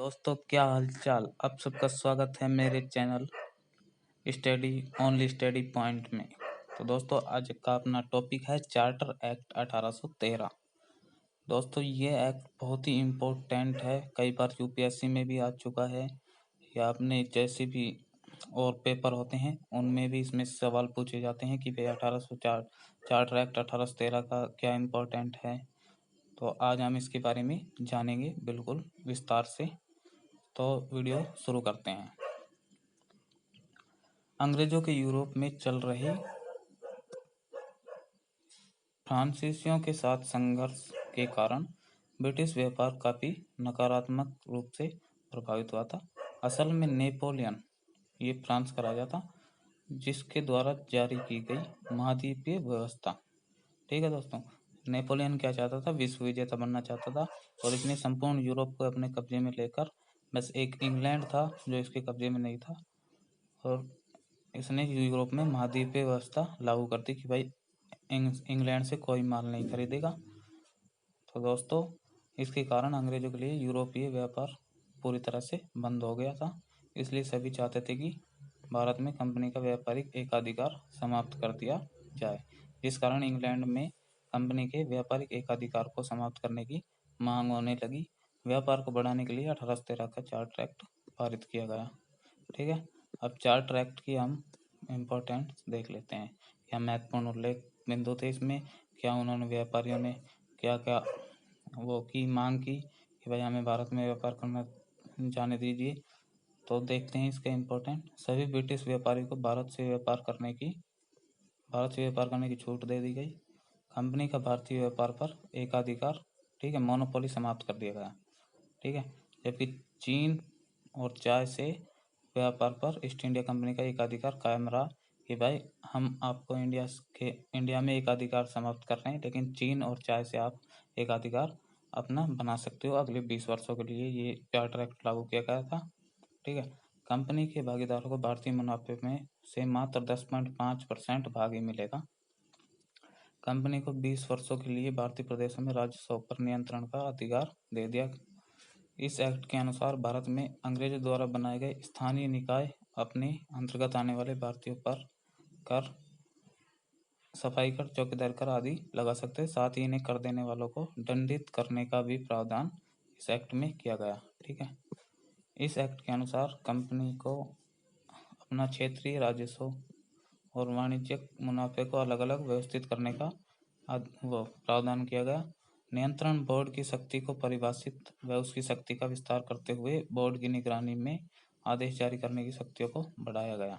दोस्तों, क्या हालचाल। आप सबका स्वागत है मेरे channel study only study point में। तो दोस्तों, आज का अपना टॉपिक है चार्टर एक्ट 1813। दोस्तों, ये एक्ट बहुत ही इम्पोर्टेंट है। कई बार यूपीएससी में भी आ चुका है या अपने जैसे भी और पेपर होते हैं उनमें भी इसमें सवाल पूछे जाते हैं कि भाई 1804 चार्टर एक्ट 1813 का क्या इम्पोर्टेंट है। तो आज हम इसके बारे में जानेंगे बिल्कुल विस्तार से। तो वीडियो शुरू करते हैं। अंग्रेजों के यूरोप में चल रहे फ्रांसीसियों के साथ संघर्ष के कारण ब्रिटिश व्यापार काफी नकारात्मक रूप से प्रभावित हुआ था। असल में नेपोलियन, ये फ्रांस का राजा था, जिसके द्वारा जारी की गई महाद्वीपीय व्यवस्था। ठीक है दोस्तों, नेपोलियन क्या चाहता था, विश्व विजेता बनना चाहता था और इसने संपूर्ण यूरोप को अपने कब्जे में लेकर, बस एक इंग्लैंड था जो इसके कब्जे में नहीं था, और इसने यूरोप में महाद्वीपीय व्यवस्था लागू कर दी कि भाई इंग्लैंड से कोई माल नहीं खरीदेगा। तो दोस्तों, इसके कारण अंग्रेजों के लिए यूरोपीय व्यापार पूरी तरह से बंद हो गया था। इसलिए सभी चाहते थे कि भारत में कंपनी का व्यापारिक एकाधिकार समाप्त कर दिया जाए, जिस कारण इंग्लैंड में कंपनी के व्यापारिक एकाधिकार को समाप्त करने की मांग होने लगी। व्यापार को बढ़ाने के लिए 1813 का चार्टर एक्ट पारित किया गया। ठीक है, अब चार्टर एक्ट की हम इम्पोर्टेंस देख लेते हैं। क्या महत्वपूर्ण उल्लेख बिंदु थे इसमें, क्या उन्होंने व्यापारियों ने क्या क्या वो की मांग की कि भाई हमें भारत में व्यापार करना जाने दीजिए। तो देखते हैं इसका इम्पोर्टेंट। सभी ब्रिटिश व्यापारी को भारत से व्यापार करने की छूट दे दी गई। कंपनी का भारतीय व्यापार पर एकाधिकार, ठीक है, मोनोपोली समाप्त कर दिया गया। ठीक है, जबकि चीन और चाय से व्यापार पर ईस्ट इंडिया कंपनी का एकाधिकार कायम रहा कि भाई हम आपको इंडिया में एकाधिकार समाप्त कर रहे हैं, लेकिन चीन और चाय से आप एकाधिकार अपना बना सकते हो। अगले 20 वर्षों के लिए ये चार्टर एक्ट लागू किया गया था। ठीक है, कंपनी के भागीदारों को भारतीय मुनाफे में से मात्र 10.5% भाग ही मिलेगा। कंपनी को 20 वर्षों के लिए भारतीय प्रदेशों में राजस्व पर नियंत्रण का अधिकार दे दिया। इस एक्ट के अनुसार भारत में अंग्रेजों द्वारा बनाए गए स्थानीय निकाय अपने अंतर्गत आने वाले भारतीयों पर कर, सफाई कर, चौकीदार कर आदि लगा सकते हैं। साथ ही इन्हें कर देने वालों को दंडित करने का भी प्रावधान इस एक्ट में किया गया। ठीक है, इस एक्ट के अनुसार कंपनी को अपना क्षेत्रीय राजस्व और वाणिज्यिक मुनाफे को अलग अलग व्यवस्थित करने का वो प्रावधान किया गया। नियंत्रण बोर्ड की शक्ति को परिभाषित व उसकी शक्ति का विस्तार करते हुए बोर्ड की निगरानी में आदेश जारी करने की शक्तियों को बढ़ाया गया।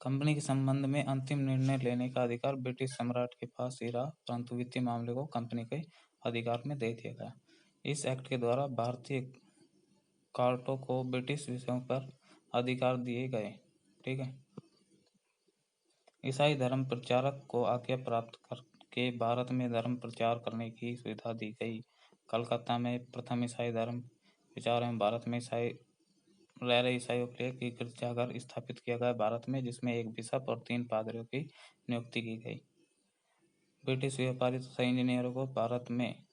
कंपनी के संबंध में अंतिम निर्णय लेने का अधिकार ब्रिटिश सम्राट के पास ही रहा, परंतु वित्तीय मामले को कंपनी के अधिकार में दे दिया गया। इस एक्ट के द्वारा भारतीय कोर्टों को ब्रिटिश विषयों पर अधिकार दिए गए। ठीक है, ईसाई धर्म प्रचारक को आज्ञा प्राप्त करके भारत में धर्म प्रचार करने की सुविधा दी गई। कलकत्ता में प्रथम ईसाई धर्म प्रचार एवं भारत में रह रहे ईसाइयों के लिए एक गिरजाघर स्थापित किया गया भारत में, जिसमें एक बिशप और 3 पादरियों की नियुक्ति की गई। ब्रिटिश व्यापारी तथा इंजीनियरों को भारत में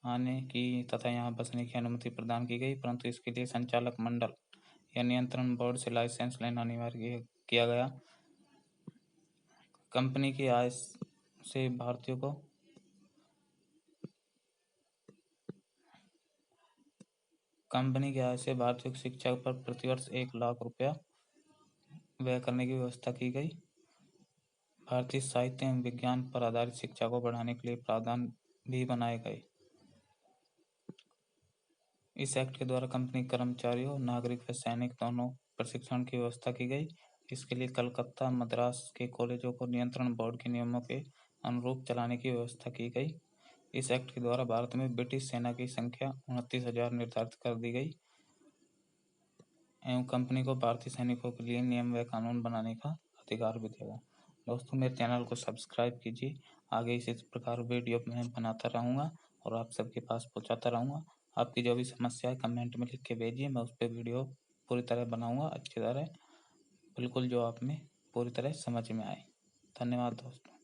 आने की तथा यहाँ बसने की अनुमति प्रदान की गई, परंतु इसके लिए संचालक मंडल या नियंत्रण बोर्ड से लाइसेंस लेना अनिवार्य किया गया। कंपनी की आय से भारतीयों को शिक्षा पर प्रतिवर्ष 1 लाख रुपया व्यय करने की व्यवस्था की गई। भारतीय साहित्य एवं विज्ञान पर आधारित शिक्षा को बढ़ाने के लिए प्रावधान भी बनाए गए। इस एक्ट के द्वारा कंपनी कर्मचारियों, नागरिक व सैनिक दोनों प्रशिक्षण की व्यवस्था की गई। इसके लिए कलकत्ता, मद्रास के कॉलेजों को नियंत्रण बोर्ड के नियमों के अनुरूप चलाने की व्यवस्था की गई। इस एक्ट के द्वारा भारत में ब्रिटिश सेना की संख्या 29,000 निर्धारित कर दी गई एवं कंपनी को भारतीय सैनिकों के लिए नियम व कानून बनाने का अधिकार भी दिया गया। दोस्तों, मेरे चैनल को सब्सक्राइब कीजिए। आगे इसी प्रकार वीडियो मैं बनाता रहूँगा और आप सबके पास पहुँचाता रहूँगा। आपकी जो भी समस्या है कमेंट में लिख के भेजिए, मैं उस पर वीडियो पूरी तरह बनाऊँगा, अच्छी तरह, बिल्कुल जो आप में पूरी तरह समझ में आए। धन्यवाद दोस्तों।